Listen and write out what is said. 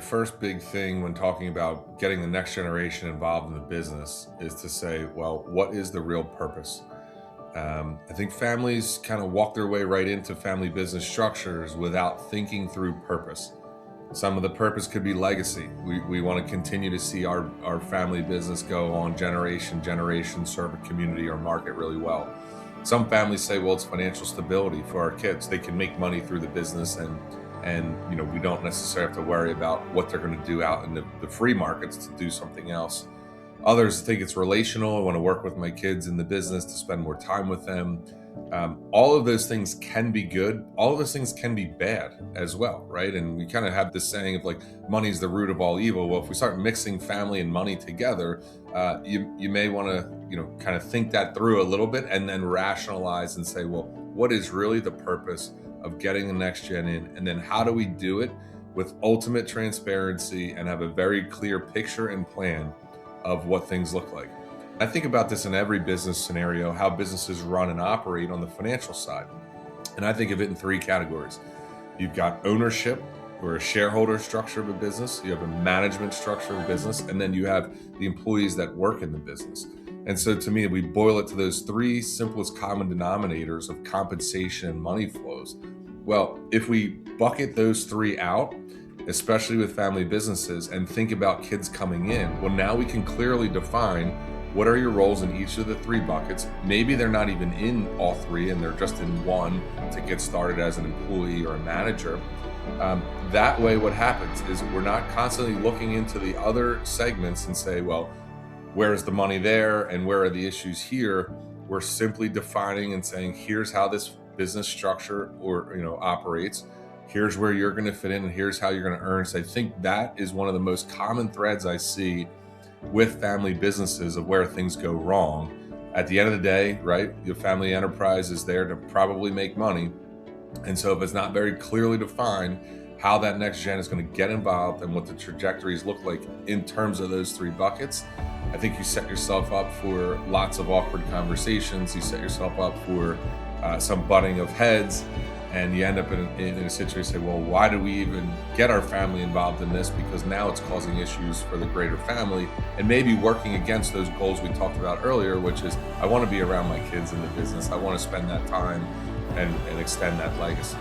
first big thing when talking about getting the next generation involved in the business is to say, well, what is the real purpose? I think families kind of walk their way right into family business structures without thinking through purpose. Some of the purpose could be legacy. We want to continue to see our family business go on generation, serve a community or market really well. Some families say, well, it's financial stability for our kids. They can make money through the business and we don't necessarily have to worry about what they're going to do out in the free markets to do something else. Others think it's relational. I want to work with my kids in the business to spend more time with them. All of those things can be good. All of those things can be bad as well, right? And we kind of have this saying of like, money is the root of all evil. Well, if we start mixing family and money together, you may want to, kind of think that through a little bit and then rationalize and say, well, what is really the purpose of getting the next gen in? And then how do we do it with ultimate transparency and have a very clear picture and plan of what things look like? I think about this in every business scenario, how businesses run and operate on the financial side. And I think of it in three categories. You've got ownership, or a shareholder structure of a business. You have a management structure of a business, and then you have the employees that work in the business. And so to me, we boil it to those three simplest common denominators of compensation and money flows. Well, if we bucket those three out, especially with family businesses, and think about kids coming in, well, now we can clearly define what are your roles in each of the three buckets. Maybe they're not even in all three and they're just in one to get started as an employee or a manager. That way, what happens is we're not constantly looking into the other segments and say, well, where's the money there and where are the issues here? We're simply defining and saying, here's how this business structure operates. Here's where you're going to fit in and here's how you're going to earn. So I think that is one of the most common threads I see with family businesses of where things go wrong. At the end of the day, right, your family enterprise is there to probably make money. And so if it's not very clearly defined how that next gen is going to get involved and what the trajectories look like in terms of those three buckets, I think you set yourself up for lots of awkward conversations. You set yourself up for some butting of heads, and you end up in a situation, say, well, why do we even get our family involved in this? Because now it's causing issues for the greater family and maybe working against those goals we talked about earlier, which is I want to be around my kids in the business. I want to spend that time and extend that legacy.